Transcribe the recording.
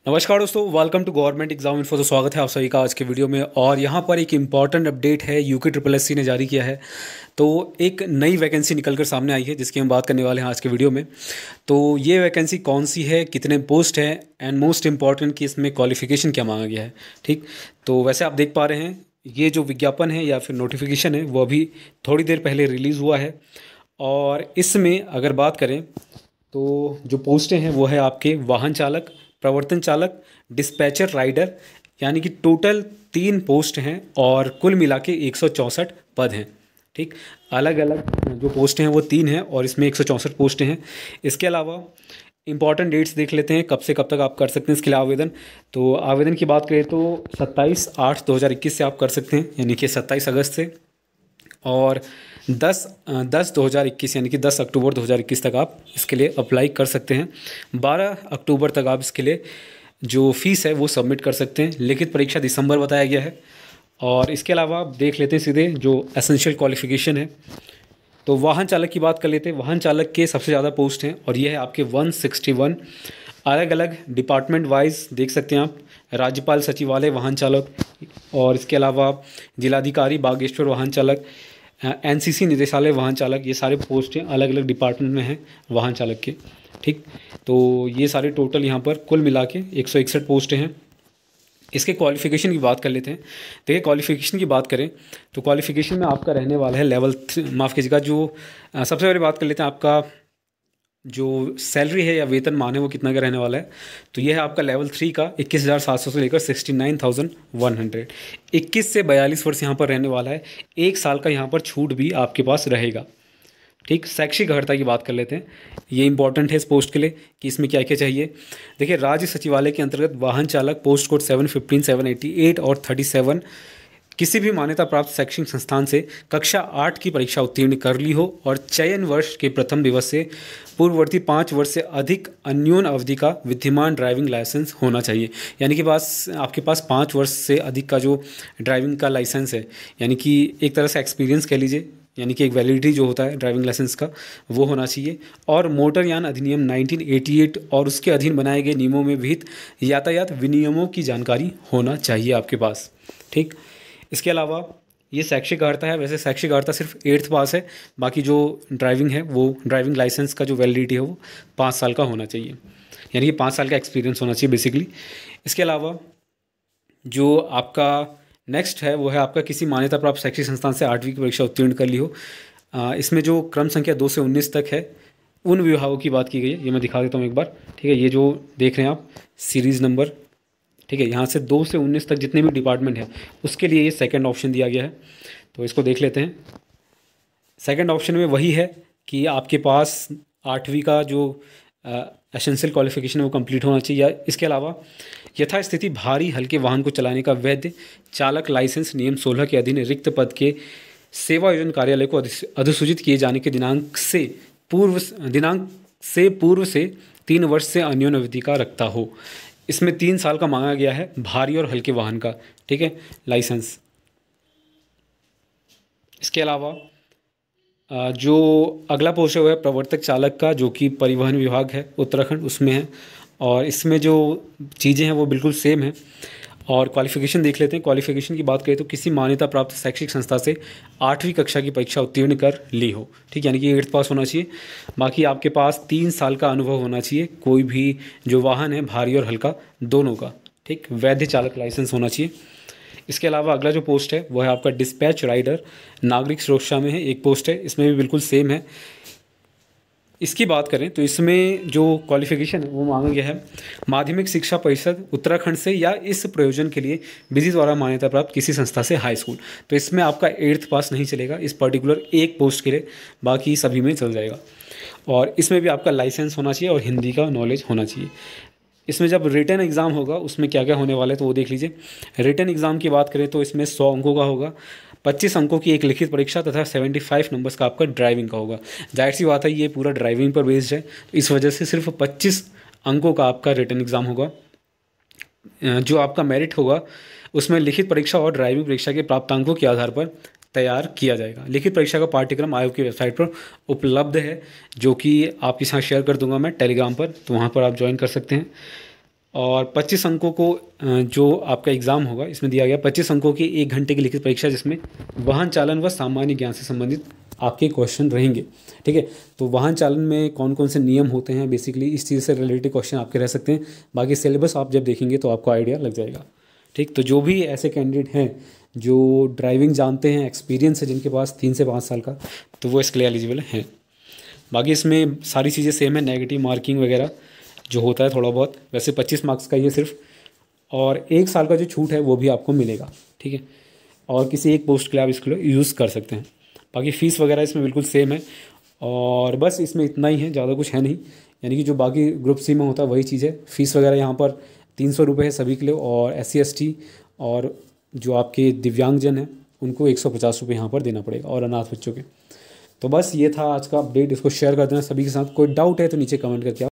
नमस्कार दोस्तों, welcome to government exam info. तो स्वागत है आप सभी का आज के वीडियो में। और यहाँ पर एक इम्पॉर्टेंट अपडेट है, यूके ट्रिपल एससी ने जारी किया है। तो एक नई वैकेंसी निकल कर सामने आई है जिसकी हम बात करने वाले हैं आज के वीडियो में। तो ये वैकेंसी कौन सी है, कितने पोस्ट हैं, एंड मोस्ट इम्पॉर्टेंट कि इसमें क्वालिफिकेशन क्या मांगा गया है। ठीक, तो वैसे आप देख पा रहे हैं ये जो विज्ञापन है या फिर नोटिफिकेशन है वो अभी थोड़ी देर पहले रिलीज़ हुआ है। और इसमें अगर बात करें तो जो पोस्टें हैं वो है आपके वाहन चालक, प्रवर्तन चालक, डिस्पैचर राइडर, यानी कि टोटल 3 पोस्ट हैं और कुल मिला के 164 पद हैं। ठीक, अलग अलग जो पोस्ट हैं वो 3 हैं और इसमें 164 पोस्टें हैं। इसके अलावा इंपॉर्टेंट डेट्स देख लेते हैं कब से कब तक आप कर सकते हैं इसके लिए आवेदन। तो आवेदन की बात करें तो 27/8/2021 से आप कर सकते हैं, यानी कि 27 अगस्त से, और 10/10/2021 यानी कि 10 अक्टूबर 2021 तक आप इसके लिए अप्लाई कर सकते हैं। 12 अक्टूबर तक आप इसके लिए जो फ़ीस है वो सबमिट कर सकते हैं। लिखित परीक्षा दिसंबर बताया गया है। और इसके अलावा आप देख लेते हैं सीधे जो एसेंशियल क्वालिफ़िकेशन है। तो वाहन चालक की बात कर लेते हैं। वाहन चालक के सबसे ज़्यादा पोस्ट हैं और ये है आपके 161। अलग अलग डिपार्टमेंट वाइज देख सकते हैं आप, राज्यपाल सचिवालय वाहन चालक, और इसके अलावा जिलाधिकारी बागेश्वर वाहन चालक, एनसीसी निदेशालय वाहन चालक, ये सारे पोस्ट हैं अलग अलग डिपार्टमेंट में हैं वाहन चालक के। ठीक, तो ये सारे टोटल यहाँ पर कुल मिला के 161 पोस्ट हैं। इसके क्वालिफ़िकेशन की बात कर लेते हैं। देखिए, क्वालिफ़िकेशन की बात करें तो क्वालिफ़िकेशन में आपका रहने वाला है लेवल 3, माफ़ कीजिएगा, जो सबसे पहले बात कर लेते हैं आपका जो सैलरी है या वेतन मान है वो कितना का रहने वाला है। तो ये है आपका लेवल 3 का 21,700 से लेकर 69,100। 21 से 42 वर्ष यहाँ पर रहने वाला है। 1 साल का यहाँ पर छूट भी आपके पास रहेगा। ठीक, शैक्षिक अर्हता की बात कर लेते हैं। ये इंपॉर्टेंट है इस पोस्ट के लिए कि इसमें क्या क्या चाहिए। देखिए, राज्य सचिवालय के अंतर्गत वाहन चालक पोस्ट कोड 715, 788 और 37 किसी भी मान्यता प्राप्त शैक्षणिक संस्थान से कक्षा 8 की परीक्षा उत्तीर्ण कर ली हो और चयन वर्ष के प्रथम दिवस से पूर्ववर्ती 5 वर्ष से अधिक अन्यून अवधि का विद्यमान ड्राइविंग लाइसेंस होना चाहिए। यानी कि आपके पास 5 वर्ष से अधिक का जो ड्राइविंग का लाइसेंस है, यानी कि एक तरह से एक्सपीरियंस कह लीजिए, यानी कि एक वैलिडिटी जो होता है ड्राइविंग लाइसेंस का वो होना चाहिए। और मोटर यान अधिनियम 1988 और उसके अधीन बनाए गए नियमों में विहित यातायात विनियमों की जानकारी होना चाहिए आपके पास। ठीक, इसके अलावा ये शैक्षिक अर्हता है। वैसे शैक्षिक अर्हता सिर्फ 8th पास है, बाकी जो ड्राइविंग है वो ड्राइविंग लाइसेंस का जो वैलिडिटी है वो 5 साल का होना चाहिए, यानी कि 5 साल का एक्सपीरियंस होना चाहिए बेसिकली। इसके अलावा जो आपका नेक्स्ट है वो है आपका किसी मान्यता प्राप्त शैक्षिक संस्थान से 8वीं की परीक्षा उत्तीर्ण कर ली हो। इसमें जो क्रम संख्या 2 से 19 तक है उन विभागों की बात की गई है। ये मैं दिखा देता हूँ एक बार। ठीक है, ये जो देख रहे हैं आप सीरीज़ नंबर, ठीक है, यहाँ से 2 से 19 तक जितने भी डिपार्टमेंट है उसके लिए ये सेकंड ऑप्शन दिया गया है। तो इसको देख लेते हैं। सेकंड ऑप्शन में वही है कि आपके पास 8वीं का जो एसेंशियल क्वालिफिकेशन है वो कंप्लीट होना चाहिए। इसके अलावा यथास्थिति भारी हल्के वाहन को चलाने का वैध चालक लाइसेंस नियम 16 के अधीन रिक्त पद के सेवा योजन कार्यालय को अधिसूचित किए जाने के दिनांक से पूर्व से 3 वर्ष से अन्यून अवधि का रखता हो। इसमें 3 साल का मांगा गया है भारी और हल्के वाहन का, ठीक है, लाइसेंस। इसके अलावा जो अगला पोस्ट है वो है प्रवर्तक चालक का, जो कि परिवहन विभाग है उत्तराखंड उसमें है। और इसमें जो चीज़ें हैं वो बिल्कुल सेम है। और क्वालिफ़िकेशन देख लेते हैं। क्वालिफ़िकेशन की बात करें तो किसी मान्यता प्राप्त शैक्षिक संस्था से 8वीं कक्षा की परीक्षा उत्तीर्ण कर ली हो। ठीक, यानी कि 8th पास होना चाहिए। बाकी आपके पास 3 साल का अनुभव होना चाहिए कोई भी जो वाहन है भारी और हल्का दोनों का। ठीक, वैध चालक लाइसेंस होना चाहिए। इसके अलावा अगला जो पोस्ट है वो है आपका डिस्पैच राइडर, नागरिक सुरक्षा में है एक पोस्ट है। इसमें भी बिल्कुल सेम है। इसकी बात करें तो इसमें जो क्वालिफ़िकेशन है वो मांगा गया है माध्यमिक शिक्षा परिषद उत्तराखंड से या इस प्रयोजन के लिए विधि द्वारा मान्यता प्राप्त किसी संस्था से हाई स्कूल। तो इसमें आपका 8th पास नहीं चलेगा इस पर्टिकुलर एक पोस्ट के लिए, बाकी सभी में चल जाएगा। और इसमें भी आपका लाइसेंस होना चाहिए और हिंदी का नॉलेज होना चाहिए। इसमें जब रिटन एग्ज़ाम होगा उसमें क्या क्या होने वाला है तो वो देख लीजिए। रिटन एग्ज़ाम की बात करें तो इसमें 100 अंकों का होगा, 25 अंकों की एक लिखित परीक्षा तथा 75 नंबर्स का आपका ड्राइविंग का होगा। जाहिर सी बात है ये पूरा ड्राइविंग पर बेस्ड है, तो इस वजह से सिर्फ 25 अंकों का आपका रिटन एग्ज़ाम होगा। जो आपका मेरिट होगा उसमें लिखित परीक्षा और ड्राइविंग परीक्षा के प्राप्तांकों के आधार पर तैयार किया जाएगा। लिखित परीक्षा का पाठ्यक्रम आयोग की वेबसाइट पर उपलब्ध है, जो कि आपके साथ शेयर कर दूंगा मैं टेलीग्राम पर, तो वहाँ पर आप ज्वाइन कर सकते हैं। और 25 अंकों को जो आपका एग्ज़ाम होगा इसमें दिया गया 25 अंकों की 1 घंटे की लिखित परीक्षा, जिसमें वाहन चालन व सामान्य ज्ञान से संबंधित आपके क्वेश्चन रहेंगे। ठीक है, तो वाहन चालन में कौन कौन से नियम होते हैं, बेसिकली इस चीज़ से रिलेटेड क्वेश्चन आपके रह सकते हैं। बाकी सिलेबस आप जब देखेंगे तो आपको आइडिया लग जाएगा। ठीक, तो जो भी ऐसे कैंडिडेट हैं जो ड्राइविंग जानते हैं, एक्सपीरियंस है जिनके पास 3 से 5 साल का, तो वो इसके लिए एलिजिबल हैं। बाकी इसमें सारी चीज़ें सेम है, नेगेटिव मार्किंग वगैरह जो होता है थोड़ा बहुत, वैसे 25 मार्क्स का ये सिर्फ, और 1 साल का जो छूट है वो भी आपको मिलेगा। ठीक है, और किसी एक पोस्ट के लिए आप इसको यूज़ कर सकते हैं। बाकी फ़ीस वगैरह इसमें बिल्कुल सेम है, और बस इसमें इतना ही है, ज़्यादा कुछ है नहीं। यानी कि जो बाकी ग्रुप सी में होता है वही चीज़ है। फ़ीस वगैरह यहाँ पर 300 रुपये है सभी के लिए, और SC ST और जो आपके दिव्यांगजन हैं उनको 150 रुपये यहाँ पर देना पड़ेगा, और अनाथ बच्चों के। तो बस ये था आज का अपडेट, इसको शेयर कर देना सभी के साथ। कोई डाउट है तो नीचे कमेंट करके आप